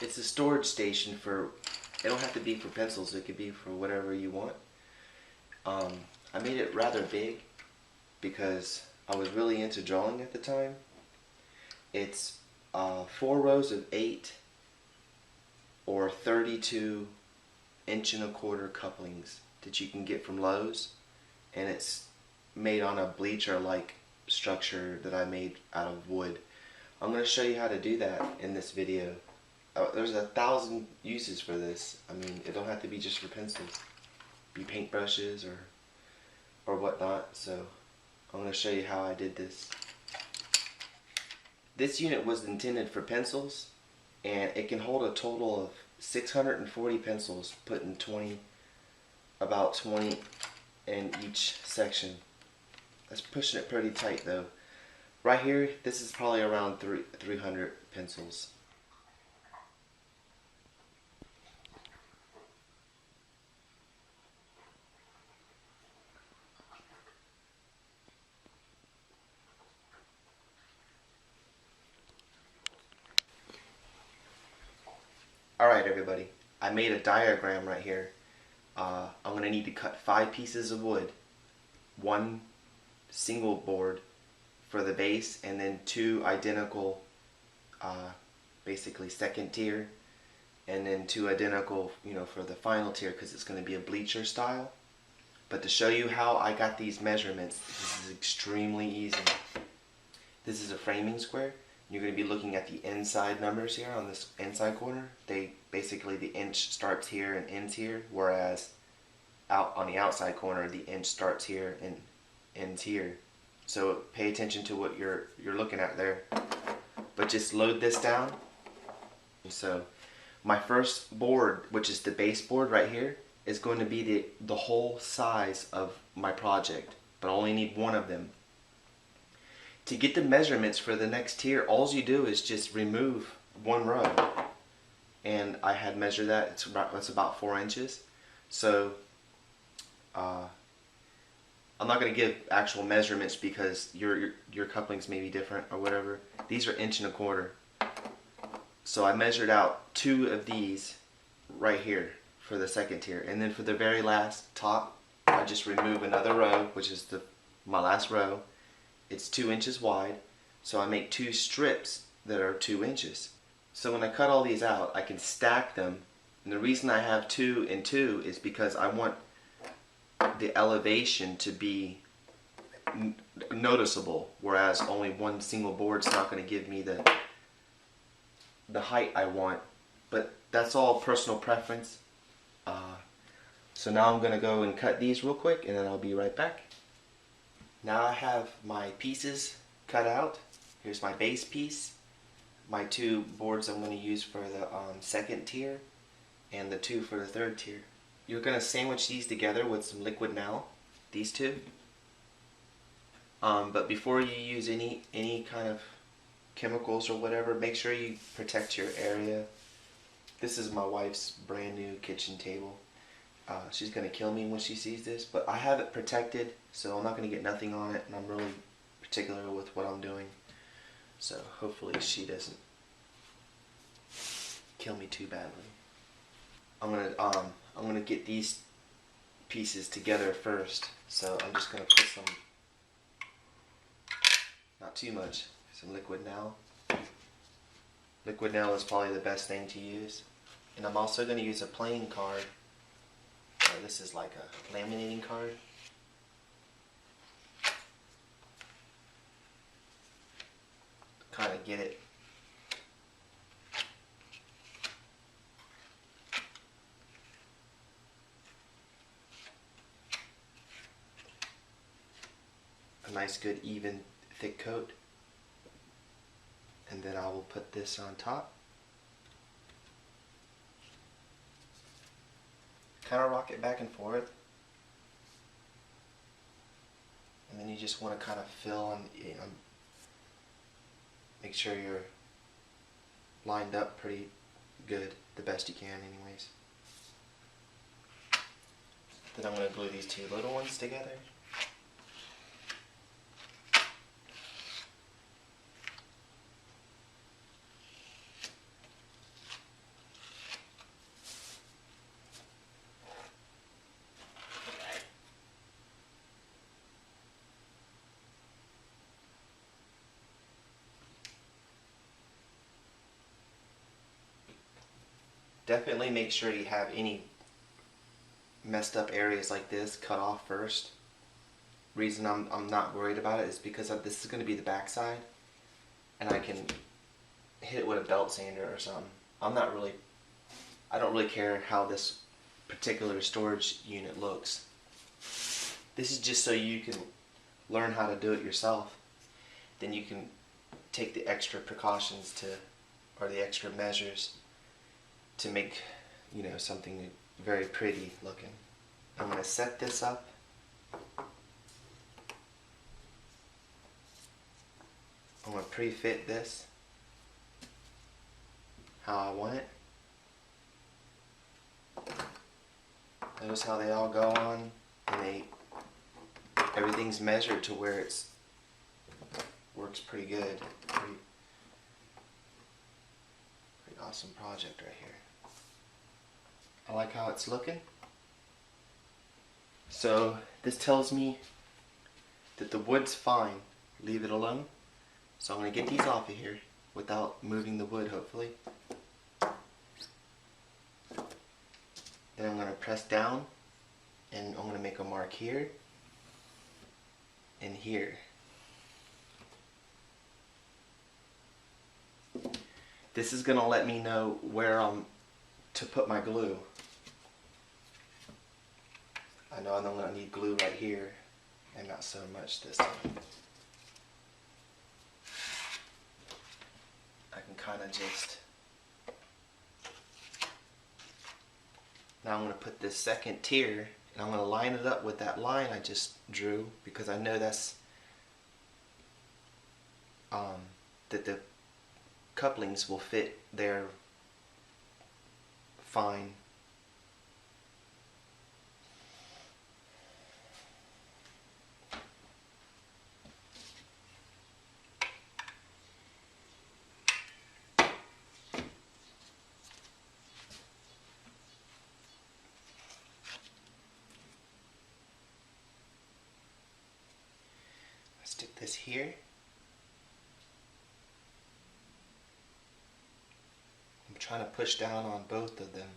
It's a storage station for, it don't have to be for pencils, it could be for whatever you want. I made it rather big because I was really into drawing at the time. It's 4 rows of 8 or 32 1.25" couplings that you can get from Lowe's, and it's made on a bleacher like structure that I made out of wood. I'm going to show you how to do that in this video. There's 1,000 uses for this. I mean, it don't have to be just for pencils. Be paintbrushes or whatnot. So I'm going to show you how I did this. This unit was intended for pencils, and it can hold a total of 640 pencils put in about 20 in each section. That's pushing it pretty tight though. Right here, this is probably around 300 pencils. Alright everybody, I made a diagram right here. I'm going to need to cut 5 pieces of wood, 1 single board for the base, and then 2 identical, basically second tier, and then 2 identical, for the final tier, because it's going to be a bleacher style. But to show you how I got these measurements, this is extremely easy. This is a framing square. You're going to be looking at the inside numbers here on this inside corner. Basically the inch starts here and ends here, whereas out on the outside corner the inch starts here and ends here. So pay attention to what you're looking at there. But just load this down. So my first board, which is the base board right here, is going to be the whole size of my project, but I only need 1 of them. To get the measurements for the next tier, all you do is just remove 1 row. And I had measured that, it's about 4 inches. So I'm not going to give actual measurements because your couplings may be different or whatever. These are 1.25". So I measured out 2 of these right here for the second tier. And then for the very last top, I just remove another row, which is my last row. It's 2 inches wide, so I make 2 strips that are 2 inches. So when I cut all these out, I can stack them. And the reason I have 2 and 2 is because I want the elevation to be noticeable, whereas only 1 single board is not going to give me the height I want. But that's all personal preference. So now I'm going to go and cut these real quick, and then I'll be right back. Now I have my pieces cut out. Here's my base piece, my 2 boards I'm going to use for the second tier, and the 2 for the third tier. You're going to sandwich these together with some liquid now, these 2. But before you use any kind of chemicals or whatever, make sure you protect your area. This is my wife's brand new kitchen table. She's going to kill me when she sees this, but I have it protected, so I'm not going to get nothing on it, and I'm really particular with what I'm doing. So hopefully she doesn't kill me too badly. I'm gonna get these pieces together first, so I'm just going to put some, not too much, some liquid now. Liquid nail is probably the best thing to use. And I'm also going to use a playing card. This is like a laminating card. Kind of get it. A nice good even thick coat. And then I will put this on top. Kind of rock it back and forth, and then you just want to kind of fill and make sure you're lined up pretty good, the best you can anyways. Then I'm going to glue these 2 little ones together. definitely make sure you have any messed up areas like this cut off first. Reason I'm not worried about it is because this is going to be the back side, and I can hit it with a belt sander or something. I don't really care how this particular storage unit looks. This is just so you can learn how to do it yourself. Then you can take the extra precautions or the extra measures to make, you know, something very pretty looking. I'm going to set this up. I'm going to pre-fit this how I want it. Notice how they all go on, and everything's measured to where it's works pretty good. Pretty awesome project right here. I like how it's looking. So this tells me that the wood's fine. Leave it alone. So I'm going to get these off of here without moving the wood, hopefully. Then I'm going to press down, and I'm going to make a mark here and here. This is going to let me know where to put my glue. I know I'm going to need glue right here, and not so much this time. I can kind of just... Now I'm going to put this second tier, and I'm going to line it up with that line I just drew, because I know that's that the couplings will fit there fine. Stick this here. I'm trying to push down on both of them.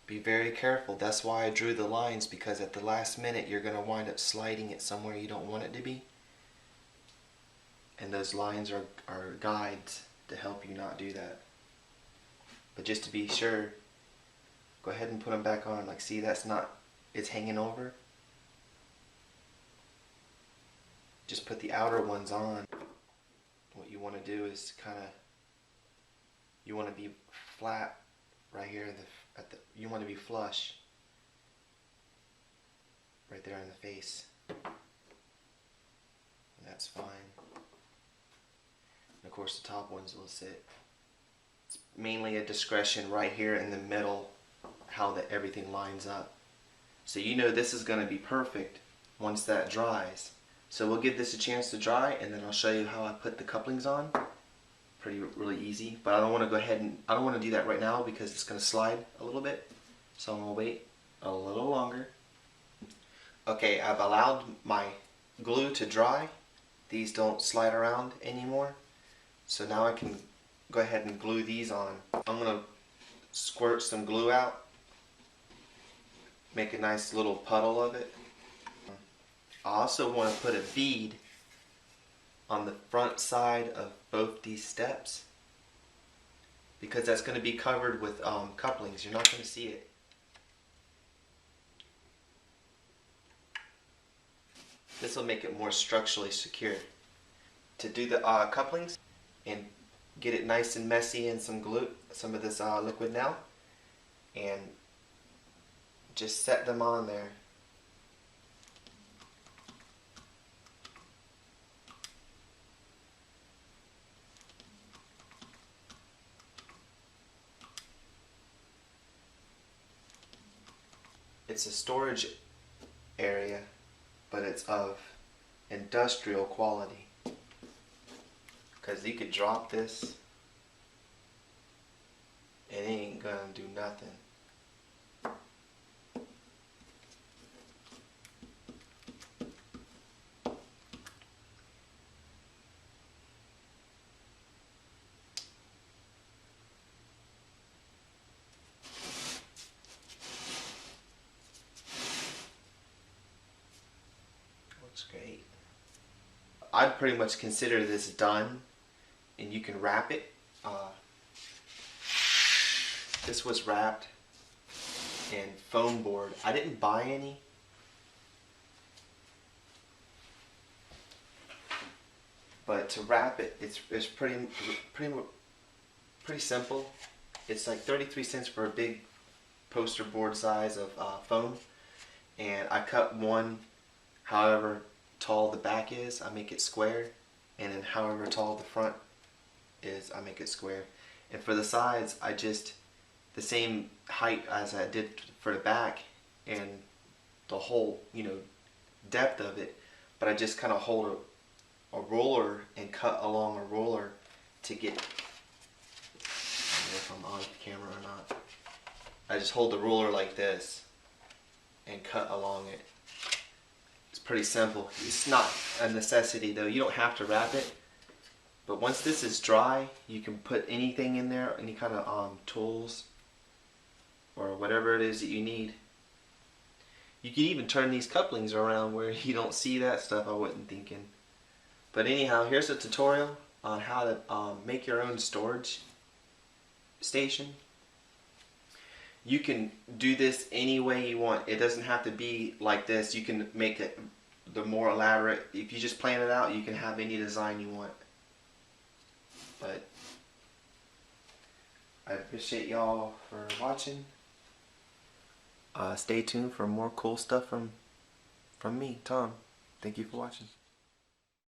Be very careful. That's why I drew the lines, because at the last minute you're going to wind up sliding it somewhere you don't want it to be. And those lines are guides to help you not do that. But just to be sure, go ahead and put them back on. Like, see, that's not, it's hanging over. Just put the outer ones on. What you want to do is you want to be flat right here you want to be flush right there in the face. And that's fine. And of course the top ones will sit. It's mainly a discretion right here in the middle how everything lines up. So you know this is going to be perfect once that dries. So we'll give this a chance to dry, and then I'll show you how I put the couplings on. Really easy, but I don't want to go ahead and I don't want to do that right now because it's going to slide a little bit. So I'm going to wait a little longer. Okay, I've allowed my glue to dry. These don't slide around anymore. So now I can go ahead and glue these on. I'm going to squirt some glue out. Make a nice little puddle of it. I also want to put a bead on the front side of both these steps, because that's going to be covered with couplings. You're not going to see it. This will make it more structurally secure. To do the couplings and get it nice and messy in some of this liquid now, and just set them on there. It's a storage area, but it's of industrial quality, because you could drop this and it ain't gonna do nothing. I'd pretty much consider this done, and you can wrap it. This was wrapped in foam board. I didn't buy any. But to wrap it, it's pretty simple. It's like 33 cents for a big poster board size of foam, and I cut one however tall the back is, I make it square, and then however tall the front is, I make it square. And for the sides, I just the same height as I did for the back and the whole, you know, depth of it, but I just kind of hold a roller and cut along a roller to get, I don't know if I'm on camera or not. I just hold the ruler like this and cut along it. It's pretty simple. It's not a necessity though. You don't have to wrap it. But once this is dry, you can put anything in there, any kind of tools or whatever it is that you need. You can even turn these couplings around where you don't see that stuff, I wasn't thinking. But anyhow, here's a tutorial on how to make your own storage station. You can do this any way you want. It doesn't have to be like this. You can make it the more elaborate. If you just plan it out, you can have any design you want. But I appreciate y'all for watching. Stay tuned for more cool stuff from me, Tom. Thank you for watching.